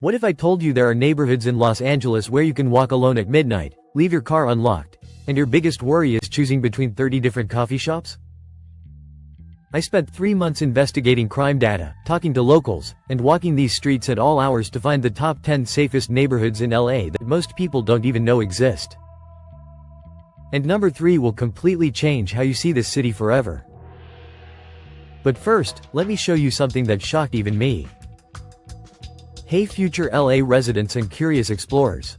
What if I told you there are neighborhoods in Los Angeles where you can walk alone at midnight, leave your car unlocked, and your biggest worry is choosing between 30 different coffee shops? I spent 3 months investigating crime data, talking to locals, and walking these streets at all hours to find the top 10 safest neighborhoods in LA that most people don't even know exist. And number 3 will completely change how you see this city forever. But first, let me show you something that shocked even me. Hey future LA residents and curious explorers.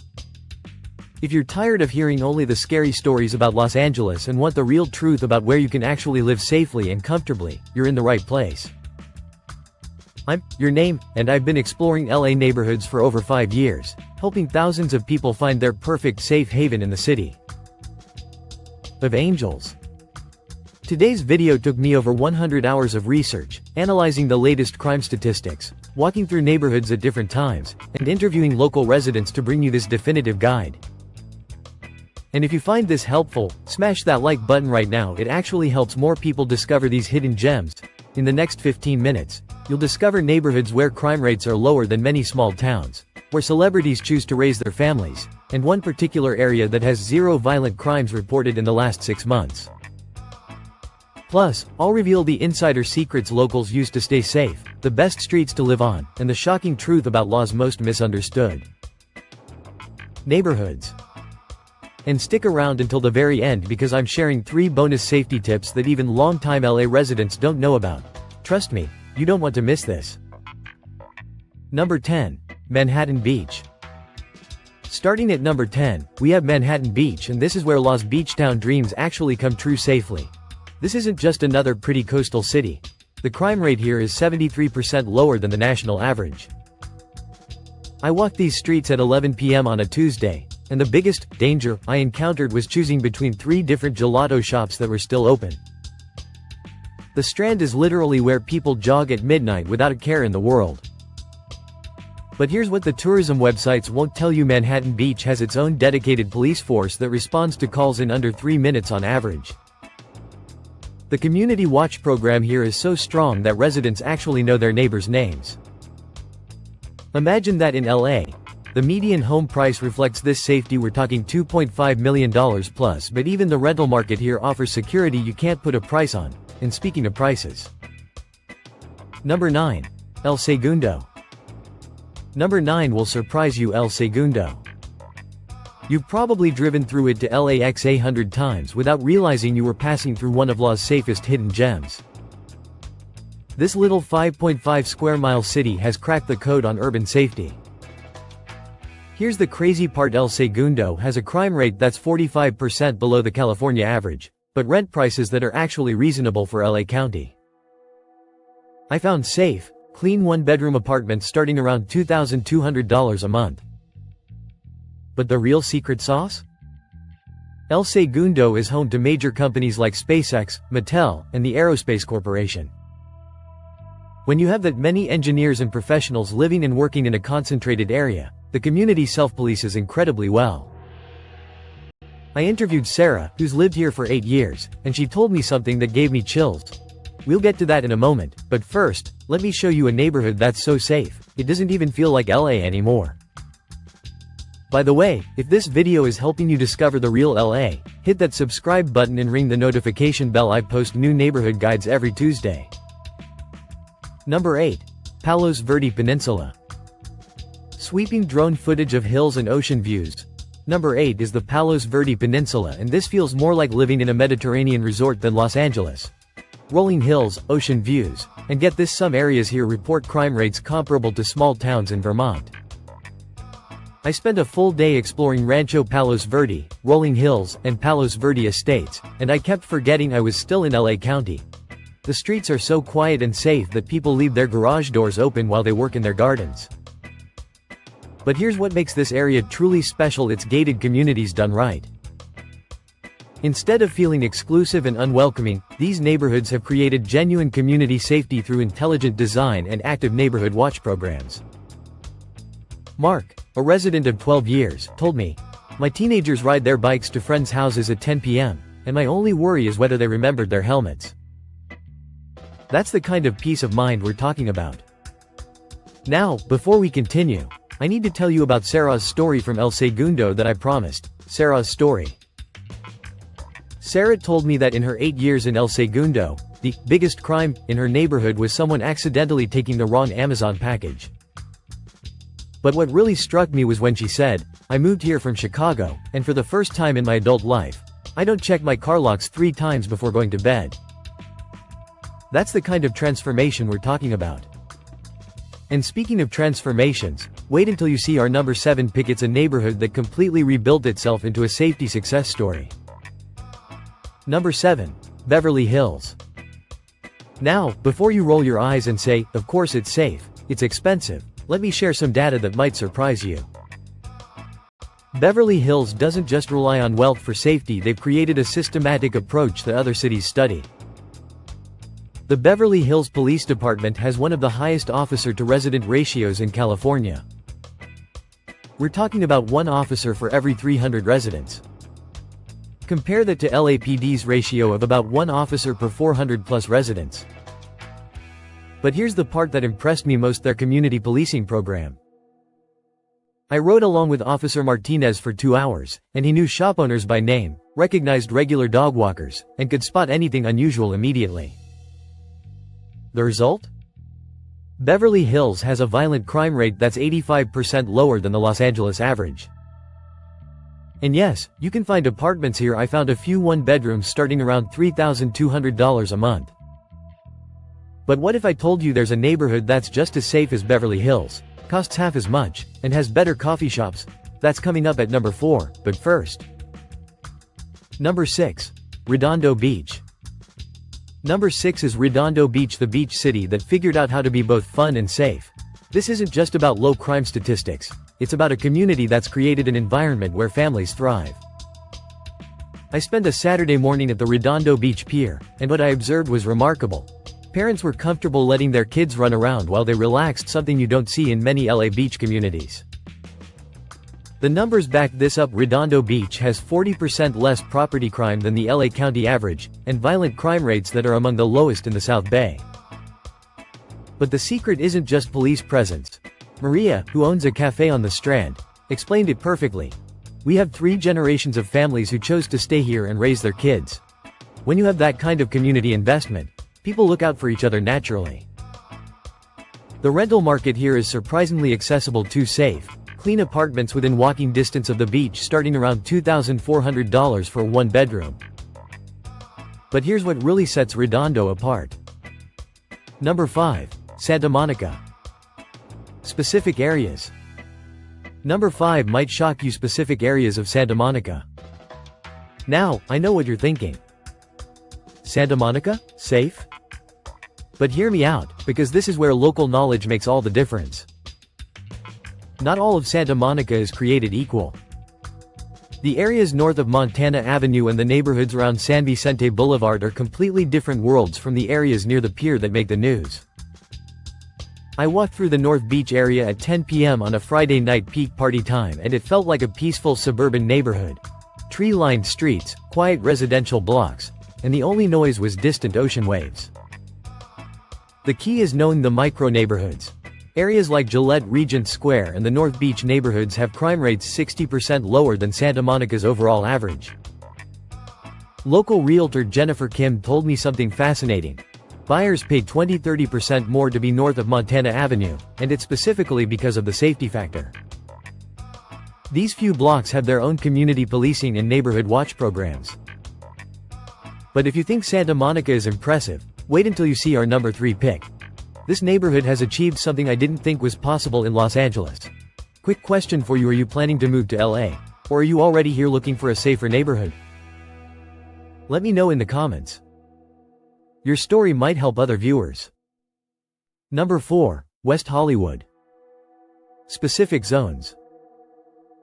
If you're tired of hearing only the scary stories about Los Angeles and want the real truth about where you can actually live safely and comfortably, you're in the right place. I'm your name, and I've been exploring LA neighborhoods for over 5 years, helping thousands of people find their perfect safe haven in the city of angels. Today's video took me over 100 hours of research, analyzing the latest crime statistics, walking through neighborhoods at different times, and interviewing local residents to bring you this definitive guide. And if you find this helpful, smash that like button right now. It actually helps more people discover these hidden gems. In the next 15 minutes, you'll discover neighborhoods where crime rates are lower than many small towns, where celebrities choose to raise their families, and one particular area that has 0 violent crimes reported in the last 6 months. Plus, I'll reveal the insider secrets locals use to stay safe, the best streets to live on, and the shocking truth about LA's most misunderstood neighborhoods. And stick around until the very end because I'm sharing 3 bonus safety tips that even longtime LA residents don't know about. Trust me, you don't want to miss this. Number 10. Manhattan Beach. Starting at number 10, we have Manhattan Beach, and this is where La's beachtown dreams actually come true safely. This isn't just another pretty coastal city. The crime rate here is 73% lower than the national average. I walked these streets at 11 p.m. on a Tuesday, and the biggest danger I encountered was choosing between 3 different gelato shops that were still open. The Strand is literally where people jog at midnight without a care in the world. But here's what the tourism websites won't tell you: Manhattan Beach has its own dedicated police force that responds to calls in under 3 minutes on average. The community watch program here is so strong that residents actually know their neighbors' names. Imagine that in LA. The median home price reflects this safety. We're talking $2.5 million plus, but even the rental market here offers security you can't put a price on. And speaking of prices. Number 9. El Segundo. Number 9 will surprise you. El Segundo. You've probably driven through it to LAX 100 times without realizing you were passing through one of LA's safest hidden gems. This little 5.5 square mile city has cracked the code on urban safety. Here's the crazy part: El Segundo has a crime rate that's 45% below the California average, but rent prices that are actually reasonable for LA County. I found safe, clean one-bedroom apartments starting around $2,200 a month. But the real secret sauce? El Segundo is home to major companies like SpaceX, Mattel, and the Aerospace Corporation. When you have that many engineers and professionals living and working in a concentrated area, the community self-polices incredibly well. I interviewed Sarah, who's lived here for 8 years, and she told me something that gave me chills. We'll get to that in a moment, but first, let me show you a neighborhood that's so safe, it doesn't even feel like LA anymore. By the way, if this video is helping you discover the real LA, hit that subscribe button and ring the notification bell. I post new neighborhood guides every Tuesday. Number 8. Palos Verdes Peninsula. Sweeping drone footage of hills and ocean views. Number 8 is the Palos Verdes Peninsula, and this feels more like living in a Mediterranean resort than Los Angeles. Rolling hills, ocean views, and get this, some areas here report crime rates comparable to small towns in Vermont. I spent a full day exploring Rancho Palos Verdes, Rolling Hills, and Palos Verdes Estates, and I kept forgetting I was still in LA County. The streets are so quiet and safe that people leave their garage doors open while they work in their gardens. But here's what makes this area truly special: it's gated communities done right. Instead of feeling exclusive and unwelcoming, these neighborhoods have created genuine community safety through intelligent design and active neighborhood watch programs. Mark, a resident of 12 years, told me, "My teenagers ride their bikes to friends' houses at 10 p.m., and my only worry is whether they remembered their helmets." That's the kind of peace of mind we're talking about. Now, before we continue, I need to tell you about Sarah's story from El Segundo that I promised. Sarah's story. Sarah told me that in her 8 years in El Segundo, the biggest crime in her neighborhood was someone accidentally taking the wrong Amazon package. But what really struck me was when she said, "I moved here from Chicago, and for the first time in my adult life, I don't check my car locks 3 times before going to bed." That's the kind of transformation we're talking about. And speaking of transformations, wait until you see our number 7 pick. It's a neighborhood that completely rebuilt itself into a safety success story. Number 7. Beverly Hills. Now, before you roll your eyes and say, "Of course it's safe, it's expensive," let me share some data that might surprise you. Beverly Hills doesn't just rely on wealth for safety, they've created a systematic approach that other cities study. The Beverly Hills Police Department has one of the highest officer-to-resident ratios in California. We're talking about 1 officer for every 300 residents. Compare that to LAPD's ratio of about 1 officer per 400 plus residents. But here's the part that impressed me most: their community policing program. I rode along with Officer Martinez for 2 hours, and he knew shop owners by name, recognized regular dog walkers, and could spot anything unusual immediately. The result? Beverly Hills has a violent crime rate that's 85% lower than the Los Angeles average. And yes, you can find apartments here. I found a few 1-bedrooms starting around $3,200 a month. But what if I told you there's a neighborhood that's just as safe as Beverly Hills, costs half as much, and has better coffee shops? That's coming up at number 4, but first. Number 6. Redondo Beach. Number 6 is Redondo Beach, the beach city that figured out how to be both fun and safe. This isn't just about low crime statistics, it's about a community that's created an environment where families thrive. I spent a Saturday morning at the Redondo Beach Pier, and what I observed was remarkable. Parents were comfortable letting their kids run around while they relaxed, something you don't see in many LA beach communities. The numbers back this up. Redondo Beach has 40% less property crime than the LA County average, and violent crime rates that are among the lowest in the South Bay. But the secret isn't just police presence. Maria, who owns a cafe on the Strand, explained it perfectly. "We have 3 generations of families who chose to stay here and raise their kids. When you have that kind of community investment, people look out for each other naturally." The rental market here is surprisingly accessible too. Safe, clean apartments within walking distance of the beach starting around $2,400 for a 1-bedroom. But here's what really sets Redondo apart. Number 5. Santa Monica. Specific areas. Number 5 might shock you. Specific areas of Santa Monica. Now, I know what you're thinking. Santa Monica? Safe? But hear me out, because this is where local knowledge makes all the difference. Not all of Santa Monica is created equal. The areas north of Montana Avenue and the neighborhoods around San Vicente Boulevard are completely different worlds from the areas near the pier that make the news. I walked through the North Beach area at 10 p.m. on a Friday night, peak party time, and it felt like a peaceful suburban neighborhood. Tree-lined streets, quiet residential blocks, and the only noise was distant ocean waves. The key is knowing the micro-neighborhoods. Areas like Gillette, Regent Square and the North Beach neighborhoods have crime rates 60% lower than Santa Monica's overall average. Local realtor Jennifer Kim told me something fascinating. Buyers pay 20–30% more to be north of Montana Avenue, and it's specifically because of the safety factor. These few blocks have their own community policing and neighborhood watch programs. But if you think Santa Monica is impressive, wait until you see our number 3 pick. This neighborhood has achieved something I didn't think was possible in Los Angeles. Quick question for you: are you planning to move to LA? Or are you already here looking for a safer neighborhood? Let me know in the comments. Your story might help other viewers. Number 4. West Hollywood. Specific zones.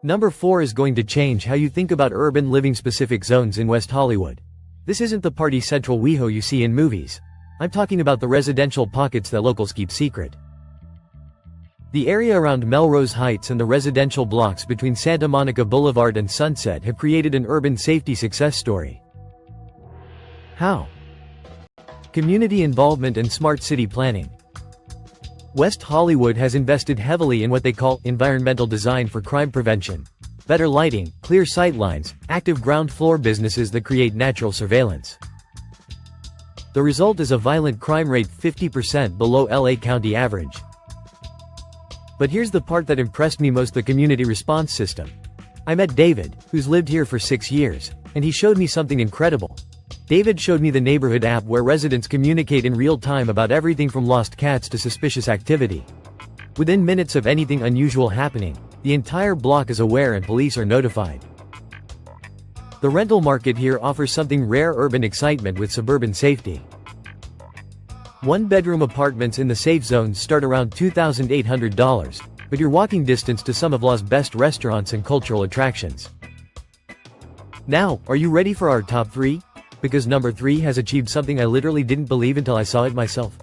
Number 4 is going to change how you think about urban living. Specific zones in West Hollywood. This isn't the party central WeHo you see in movies. I'm talking about the residential pockets that locals keep secret. The area around Melrose Heights and the residential blocks between Santa Monica Boulevard and Sunset have created an urban safety success story. How? Community involvement and smart city planning. West Hollywood has invested heavily in what they call environmental design for crime prevention. Better lighting, clear sightlines, active ground floor businesses that create natural surveillance. The result is a violent crime rate 50% below LA County average. But here's the part that impressed me most: the community response system. I met David, who's lived here for 6 years, and he showed me something incredible. David showed me the neighborhood app where residents communicate in real time about everything from lost cats to suspicious activity. Within minutes of anything unusual happening, the entire block is aware and police are notified. The rental market here offers something rare: urban excitement with suburban safety. One-bedroom apartments in the safe zone start around $2,800, but you're walking distance to some of LA's best restaurants and cultural attractions. Now, are you ready for our top 3? Because number 3 has achieved something I literally didn't believe until I saw it myself.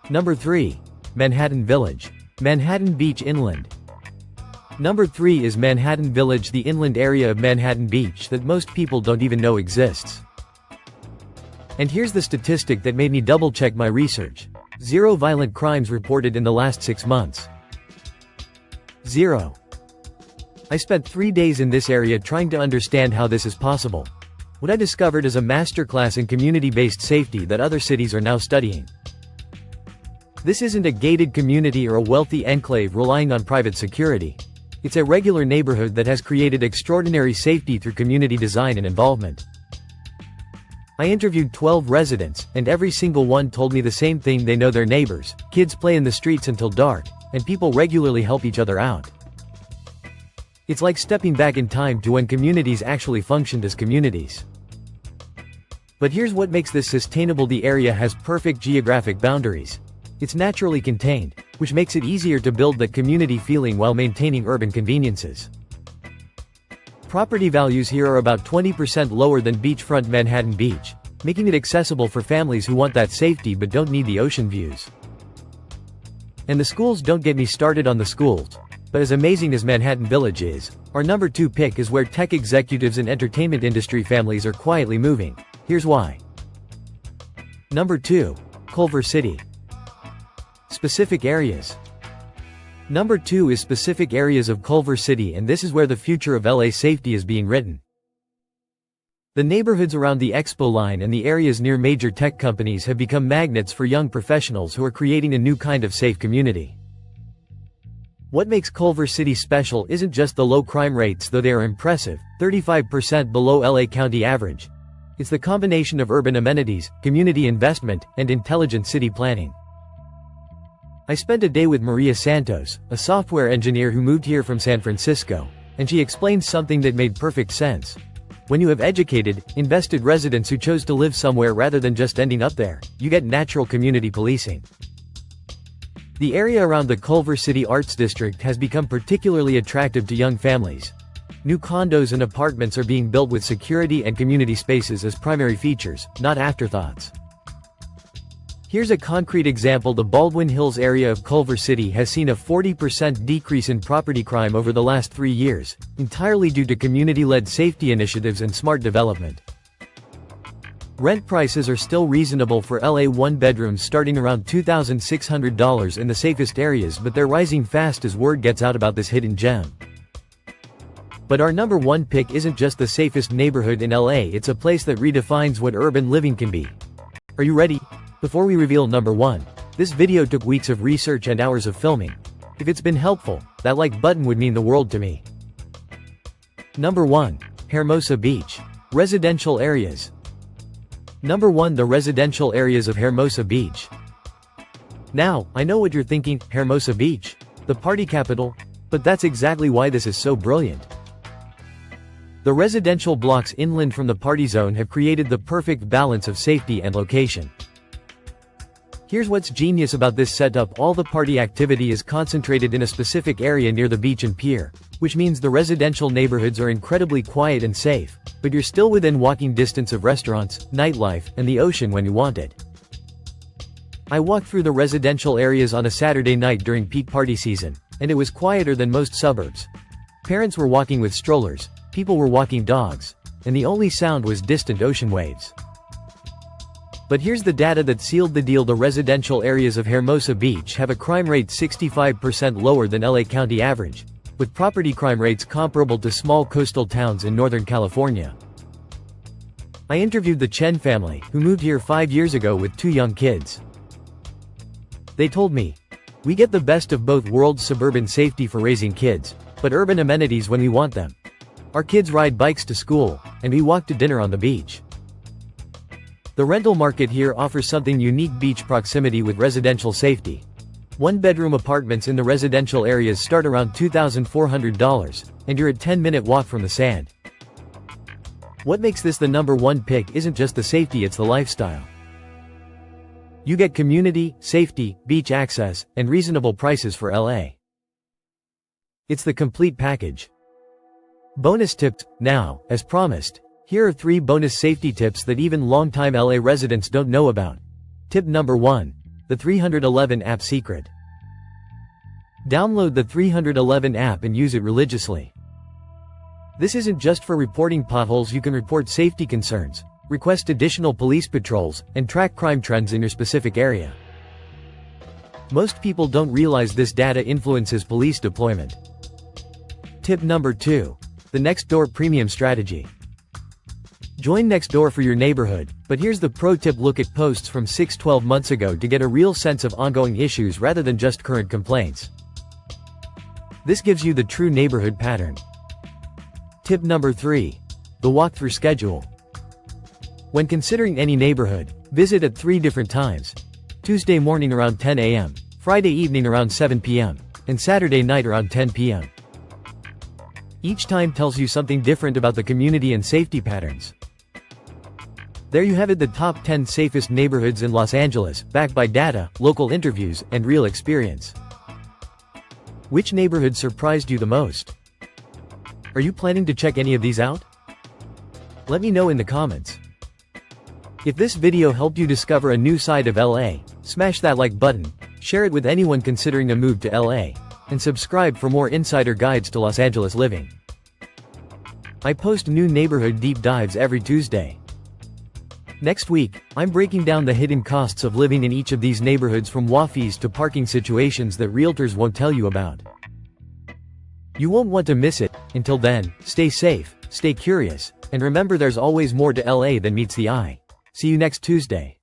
Number 3. Manhattan Village. Manhattan Beach Inland. Number 3 is Manhattan Village, the inland area of Manhattan Beach that most people don't even know exists. And here's the statistic that made me double-check my research. 0 violent crimes reported in the last 6 months. 0. I spent 3 days in this area trying to understand how this is possible. What I discovered is a masterclass in community-based safety that other cities are now studying. This isn't a gated community or a wealthy enclave relying on private security. It's a regular neighborhood that has created extraordinary safety through community design and involvement. I interviewed 12 residents, and every single one told me the same thing: they know their neighbors, kids play in the streets until dark, and people regularly help each other out. It's like stepping back in time to when communities actually functioned as communities. But here's what makes this sustainable: the area has perfect geographic boundaries. It's naturally contained, which makes it easier to build that community feeling while maintaining urban conveniences. Property values here are about 20% lower than beachfront Manhattan Beach, making it accessible for families who want that safety but don't need the ocean views. And the schools, don't get me started on the schools. But as amazing as Manhattan Village is, our number 2 pick is where tech executives and entertainment industry families are quietly moving. Here's why. Number 2. Culver City. Specific areas. Number 2 is specific areas of Culver City, and this is where the future of LA safety is being written. The neighborhoods around the Expo line and the areas near major tech companies have become magnets for young professionals who are creating a new kind of safe community. What makes Culver City special isn't just the low crime rates, though they are impressive, 35% below LA County average. It's the combination of urban amenities, community investment, and intelligent city planning. I spent a day with Maria Santos, a software engineer who moved here from San Francisco, and she explained something that made perfect sense. When you have educated, invested residents who chose to live somewhere rather than just ending up there, you get natural community policing. The area around the Culver City Arts District has become particularly attractive to young families. New condos and apartments are being built with security and community spaces as primary features, not afterthoughts. Here's a concrete example: the Baldwin Hills area of Culver City has seen a 40% decrease in property crime over the last 3 years, entirely due to community-led safety initiatives and smart development. Rent prices are still reasonable for LA one-bedrooms, starting around $2,600 in the safest areas, but they're rising fast as word gets out about this hidden gem. But our number 1 pick isn't just the safest neighborhood in LA, it's a place that redefines what urban living can be. Are you ready? Before we reveal number 1, this video took weeks of research and hours of filming. If it's been helpful, that like button would mean the world to me. Number 1. Hermosa Beach. Residential areas. Number 1. The residential areas of Hermosa Beach. Now, I know what you're thinking: Hermosa Beach? The party capital? But that's exactly why this is so brilliant. The residential blocks inland from the party zone have created the perfect balance of safety and location. Here's what's genius about this setup: all the party activity is concentrated in a specific area near the beach and pier, which means the residential neighborhoods are incredibly quiet and safe, but you're still within walking distance of restaurants, nightlife, and the ocean when you want it. I walked through the residential areas on a Saturday night during peak party season, and it was quieter than most suburbs. Parents were walking with strollers, people were walking dogs, and the only sound was distant ocean waves. But here's the data that sealed the deal. The residential areas of Hermosa Beach have a crime rate 65% lower than LA County average, with property crime rates comparable to small coastal towns in Northern California. I interviewed the Chen family, who moved here 5 years ago with 2 young kids. They told me, "We get the best of both worlds: suburban safety for raising kids, but urban amenities when we want them. Our kids ride bikes to school, and we walk to dinner on the beach." The rental market here offers something unique: beach proximity with residential safety. 1-bedroom apartments in the residential areas start around $2,400, and you're a 10-minute walk from the sand. What makes this the #1 pick isn't just the safety, it's the lifestyle. You get community, safety, beach access, and reasonable prices for LA. It's the complete package. Bonus tips. Now, as promised, here are 3 bonus safety tips that even longtime LA residents don't know about. Tip number 1. The 311 app secret. Download the 311 app and use it religiously. This isn't just for reporting potholes. You can report safety concerns, request additional police patrols, and track crime trends in your specific area. Most people don't realize this data influences police deployment. Tip number 2. The Nextdoor Premium Strategy. Join Nextdoor for your neighborhood, but here's the pro tip: look at posts from 6-12 months ago to get a real sense of ongoing issues rather than just current complaints. This gives you the true neighborhood pattern. Tip number 3. The walkthrough schedule. When considering any neighborhood, visit at 3 different times: Tuesday morning around 10 a.m., Friday evening around 7 p.m., and Saturday night around 10 p.m. Each time tells you something different about the community and safety patterns. There you have it, the top 10 safest neighborhoods in Los Angeles, backed by data, local interviews, and real experience. Which neighborhood surprised you the most? Are you planning to check any of these out? Let me know in the comments. If this video helped you discover a new side of LA, smash that like button, share it with anyone considering a move to LA, and subscribe for more insider guides to Los Angeles living. I post new neighborhood deep dives every Tuesday. Next week, I'm breaking down the hidden costs of living in each of these neighborhoods, from fees to parking situations that realtors won't tell you about. You won't want to miss it. Until then, stay safe, stay curious, and remember, there's always more to LA than meets the eye. See you next Tuesday.